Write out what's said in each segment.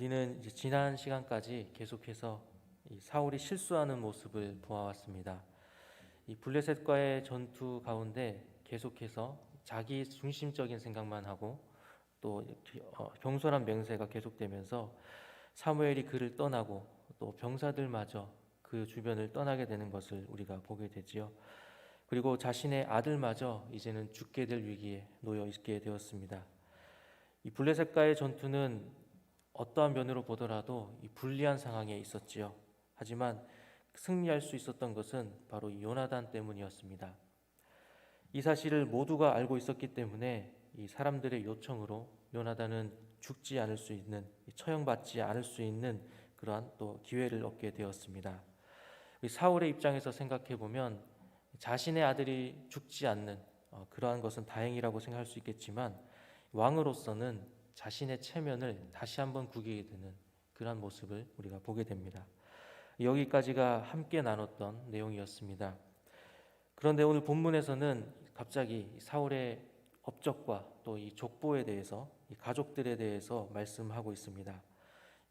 우리는 이제 지난 시간까지 계속해서 이 사울이 실수하는 모습을 보아왔습니다. 이 블레셋과의 전투 가운데 계속해서 자기 중심적인 생각만 하고 또 경솔한 맹세가 계속되면서 사무엘이 그를 떠나고 또 병사들마저 그 주변을 떠나게 되는 것을 우리가 보게 되지요. 그리고 자신의 아들마저 이제는 죽게 될 위기에 놓여 있게 되었습니다. 이 블레셋과의 전투는 어떠한 면으로 보더라도 이 불리한 상황에 있었지요. 하지만 승리할 수 있었던 것은 바로 이 요나단 때문이었습니다. 이 사실을 모두가 알고 있었기 때문에 이 사람들의 요청으로 요나단은 죽지 않을 수 있는, 처형받지 않을 수 있는 그러한 또 기회를 얻게 되었습니다. 사울의 입장에서 생각해 보면 자신의 아들이 죽지 않는 그러한 것은 다행이라고 생각할 수 있겠지만 왕으로서는 자신의 체면을 다시 한번 구기게 되는 그러한 모습을 우리가 보게 됩니다. 여기까지가 함께 나눴던 내용이었습니다. 그런데 오늘 본문에서는 갑자기 사울의 업적과 또 이 족보에 대해서, 이 가족들에 대해서 말씀하고 있습니다.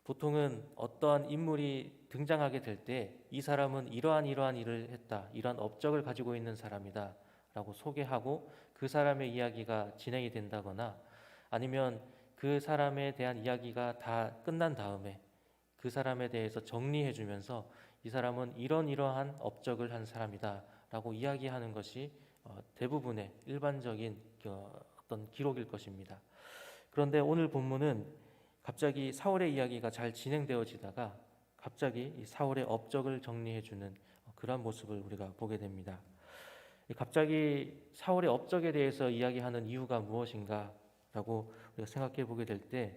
보통은 어떠한 인물이 등장하게 될 때 이 사람은 이러한 일을 했다, 이러한 업적을 가지고 있는 사람이다 라고 소개하고 그 사람의 이야기가 진행이 된다거나 아니면 그 사람에 대한 이야기가 다 끝난 다음에 그 사람에 대해서 정리해 주면서 이 사람은 이러한 업적을 한 사람이다 라고 이야기하는 것이 대부분의 일반적인 어떤 기록일 것입니다. 그런데 오늘 본문은 갑자기 사울의 이야기가 잘 진행되어지다가 갑자기 이 사울의 업적을 정리해 주는 그런 모습을 우리가 보게 됩니다. 갑자기 사울의 업적에 대해서 이야기하는 이유가 무엇인가 라고 우리가 생각해 보게 될 때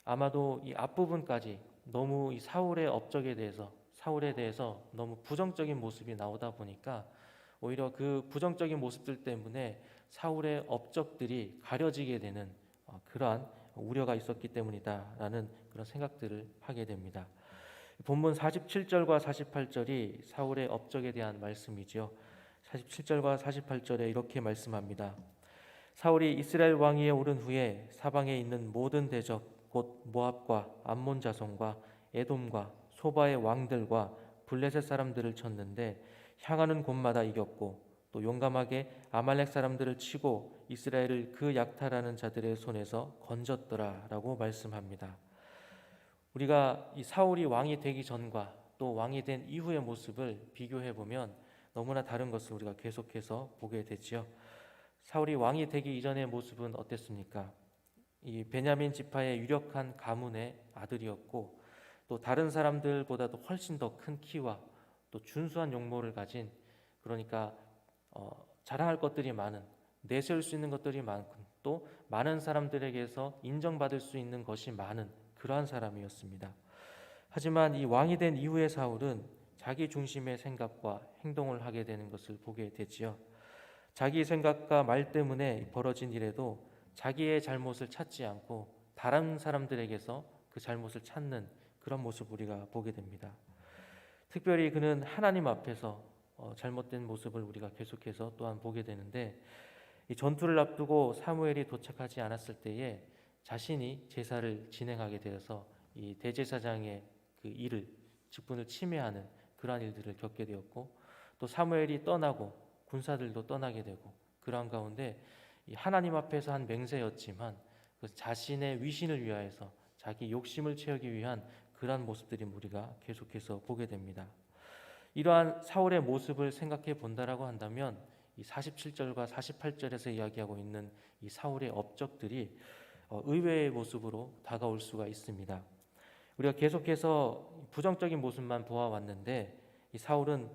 아마도 이 앞부분까지 너무 이 사울의 업적에 대해서 사울에 대해서 너무 부정적인 모습이 나오다 보니까 오히려 그 부정적인 모습들 때문에 사울의 업적들이 가려지게 되는 그러한 우려가 있었기 때문이다라는 그런 생각들을 하게 됩니다. 본문 47절과 48절이 사울의 업적에 대한 말씀이죠. 47절과 48절에 이렇게 말씀합니다. 사울이 이스라엘 왕위에 오른 후에 사방에 있는 모든 대적 곧 모압과 암몬 자손과 에돔과 소바의 왕들과 블레셋 사람들을 쳤는데 향하는 곳마다 이겼고 또 용감하게 아말렉 사람들을 치고 이스라엘을 그 약탈하는 자들의 손에서 건졌더라라고 말씀합니다. 우리가 이 사울이 왕이 되기 전과 또 왕이 된 이후의 모습을 비교해 보면 너무나 다른 것을 우리가 계속해서 보게 되지요. 사울이 왕이 되기 이전의 모습은 어땠습니까? 이 베냐민 지파의 유력한 가문의 아들이었고 또 다른 사람들보다도 훨씬 더 큰 키와 또 준수한 용모를 가진, 그러니까 자랑할 것들이 많은, 내세울 수 있는 것들이 많고 또 많은 사람들에게서 인정받을 수 있는 것이 많은 그러한 사람이었습니다. 하지만 이 왕이 된 이후의 사울은 자기 중심의 생각과 행동을 하게 되는 것을 보게 되지요. 자기 생각과 말 때문에 벌어진 일에도 자기의 잘못을 찾지 않고 다른 사람들에게서 그 잘못을 찾는 그런 모습 우리가 보게 됩니다. 특별히 그는 하나님 앞에서 잘못된 모습을 우리가 계속해서 또한 보게 되는데, 이 전투를 앞두고 사무엘이 도착하지 않았을 때에 자신이 제사를 진행하게 되어서 이 대제사장의 그 일을, 직분을 침해하는 그러한 일들을 겪게 되었고, 또 사무엘이 떠나고 군사들도 떠나게 되고, 그러한 가운데 이 하나님 앞에서 한 맹세였지만 그 자신의 위신을 위하여서 자기 욕심을 채우기 위한 그러한 모습들이 우리가 계속해서 보게 됩니다. 이러한 사울의 모습을 생각해 본다라고 한다면 이 47절과 48절에서 이야기하고 있는 이 사울의 업적들이 의외의 모습으로 다가올 수가 있습니다. 우리가 계속해서 부정적인 모습만 보아왔는데 이 사울은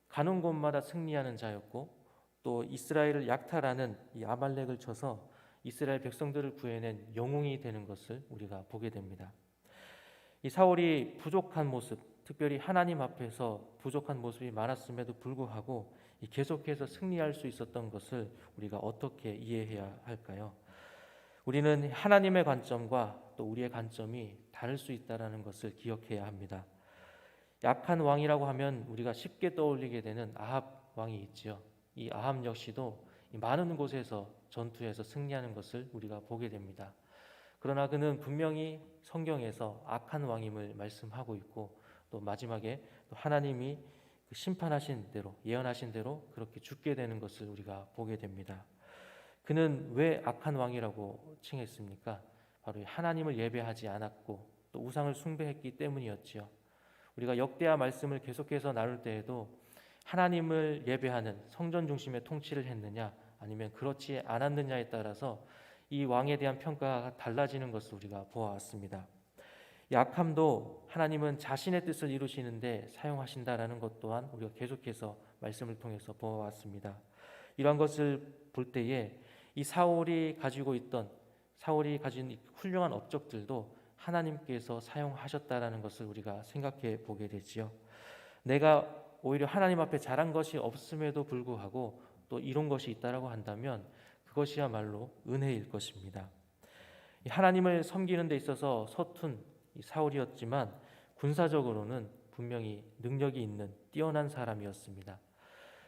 가는 곳마다 승리하는 자였고 또 이스라엘을 약탈하는 이 아말렉을 쳐서 이스라엘 백성들을 구해낸 영웅이 되는 것을 우리가 보게 됩니다. 이 사울이 부족한 모습, 특별히 하나님 앞에서 부족한 모습이 많았음에도 불구하고 계속해서 승리할 수 있었던 것을 우리가 어떻게 이해해야 할까요? 우리는 하나님의 관점과 또 우리의 관점이 다를 수 있다는 것을 기억해야 합니다. 약한 왕이라고 하면 우리가 쉽게 떠올리게 되는 아합 왕이 있지요. 이 아합 역시도 많은 곳에서 전투에서 승리하는 것을 우리가 보게 됩니다. 그러나 그는 분명히 성경에서 악한 왕임을 말씀하고 있고 또 마지막에 또 하나님이 그 심판하신 대로 예언하신 대로 그렇게 죽게 되는 것을 우리가 보게 됩니다. 그는 왜 악한 왕이라고 칭했습니까? 바로 하나님을 예배하지 않았고 또 우상을 숭배했기 때문이었지요. 우리가 역대하 말씀을 계속해서 나눌 때에도 하나님을 예배하는 성전 중심의 통치를 했느냐 아니면 그렇지 않았느냐에 따라서 이 왕에 대한 평가가 달라지는 것을 우리가 보아왔습니다. 이 악함도 하나님은 자신의 뜻을 이루시는데 사용하신다라는 것 또한 우리가 계속해서 말씀을 통해서 보아왔습니다. 이러한 것을 볼 때에 이 사울이 가진 훌륭한 업적들도 하나님께서 사용하셨다라는 것을 우리가 생각해 보게 되지요. 내가 오히려 하나님 앞에 잘한 것이 없음에도 불구하고 또 이런 것이 있다라고 한다면 그것이야말로 은혜일 것입니다. 하나님을 섬기는 데 있어서 서툰 사울이었지만 군사적으로는 분명히 능력이 있는 뛰어난 사람이었습니다.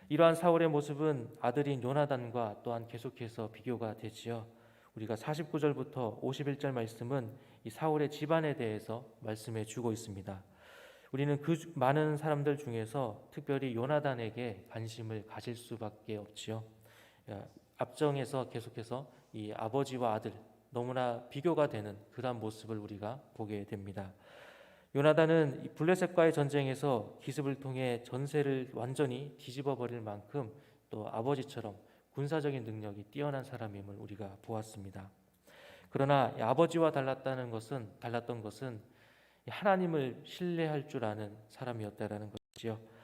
이러한 사울의 모습은 아들인 요나단과 또한 계속해서 비교가 되지요. 우리가 49절부터 51절 말씀은 이 사울의 집안에 대해서 말씀해 주고 있습니다. 우리는 그 많은 사람들 중에서 특별히 요나단에게 관심을 가질 수밖에 없지요. 앞정에서 계속해서 이 아버지와 아들 너무나 비교가 되는 그러한 모습을 우리가 보게 됩니다. 요나단은 블레셋과의 전쟁에서 기습을 통해 전세를 완전히 뒤집어 버릴 만큼 또 아버지처럼 군사적인 능력이 뛰어난 사람임을 우리가 보았습니다. 그러나 아버지와 달랐던 것은 하나님을 신뢰할 줄 아는 사람이었다라는 것이지요.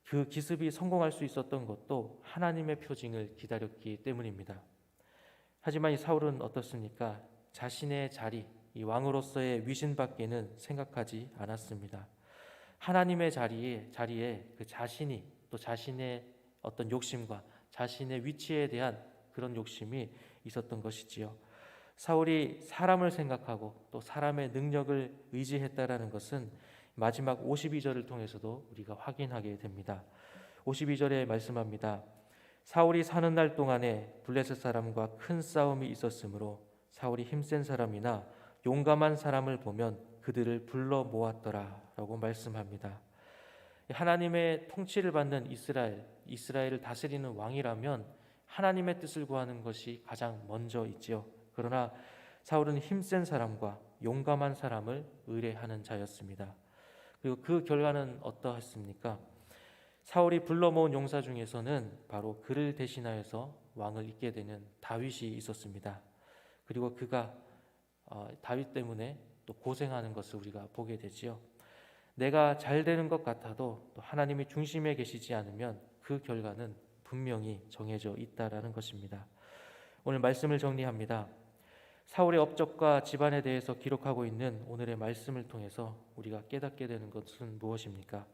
그 기습이 성공할 수 있었던 것도 하나님의 표징을 기다렸기 때문입니다. 하지만 이 사울은 어떻습니까? 자신의 자리, 이 왕으로서의 위신밖에는 생각하지 않았습니다. 하나님의 자리에 그 자신이 또 자신의 어떤 욕심과 자신의 위치에 대한 그런 욕심이 있었던 것이지요. 사울이 사람을 생각하고 또 사람의 능력을 의지했다라는 것은 마지막 52절을 통해서도 우리가 확인하게 됩니다. 52절에 말씀합니다. 사울이 사는 날 동안에 블레셋 사람과 큰 싸움이 있었으므로 사울이 힘센 사람이나 용감한 사람을 보면 그들을 불러 모았더라라고 말씀합니다. 하나님의 통치를 받는 이스라엘을 다스리는 왕이라면 하나님의 뜻을 구하는 것이 가장 먼저 있지요. 그러나 사울은 힘센 사람과 용감한 사람을 의뢰하는 자였습니다. 그리고 그 결과는 어떠했습니까? 사울이 불러 모은 용사 중에서는 바로 그를 대신하여서 왕을 잇게 되는 다윗이 있었습니다. 그리고 그가 다윗 때문에 또 고생하는 것을 우리가 보게 되지요. 내가 잘 되는 것 같아도 또 하나님이 중심에 계시지 않으면 그 결과는 분명히 정해져 있다라는 것입니다. 오늘 말씀을 정리합니다. 사울의 업적과 집안에 대해서 기록하고 있는 오늘의 말씀을 통해서 우리가 깨닫게 되는 것은 무엇입니까?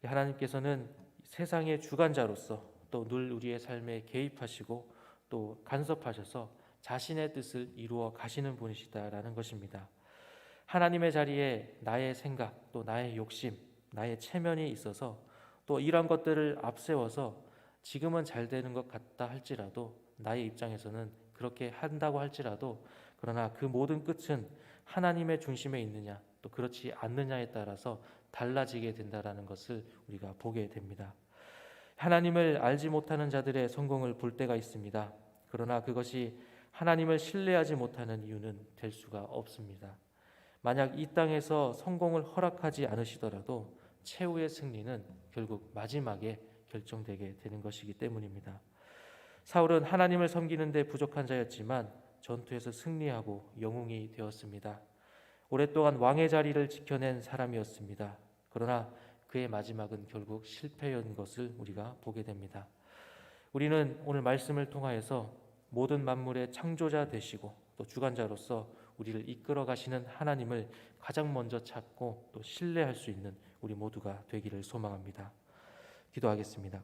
하나님께서는 세상의 주관자로서 또 늘 우리의 삶에 개입하시고 또 간섭하셔서 자신의 뜻을 이루어 가시는 분이시다라는 것입니다. 하나님의 자리에 나의 생각, 또 나의 욕심, 나의 체면이 있어서 또 이런 것들을 앞세워서 지금은 잘 되는 것 같다 할지라도 나의 입장에서는 그렇게 한다고 할지라도 그러나 그 모든 끝은 하나님의 중심에 있느냐 또 그렇지 않느냐에 따라서 달라지게 된다라는 것을 우리가 보게 됩니다. 하나님을 알지 못하는 자들의 성공을 볼 때가 있습니다. 그러나 그것이 하나님을 신뢰하지 못하는 이유는 될 수가 없습니다. 만약 이 땅에서 성공을 허락하지 않으시더라도 최후의 승리는 결국 마지막에 결정되게 되는 것이기 때문입니다. 사울은 하나님을 섬기는 데 부족한 자였지만 전투에서 승리하고 영웅이 되었습니다. 오랫동안 왕의 자리를 지켜낸 사람이었습니다. 그러나 그의 마지막은 결국 실패인 것을 우리가 보게 됩니다. 우리는 오늘 말씀을 통하여서 모든 만물의 창조자 되시고 또 주관자로서 우리를 이끌어 가시는 하나님을 가장 먼저 찾고 또 신뢰할 수 있는 우리 모두가 되기를 소망합니다. 기도하겠습니다.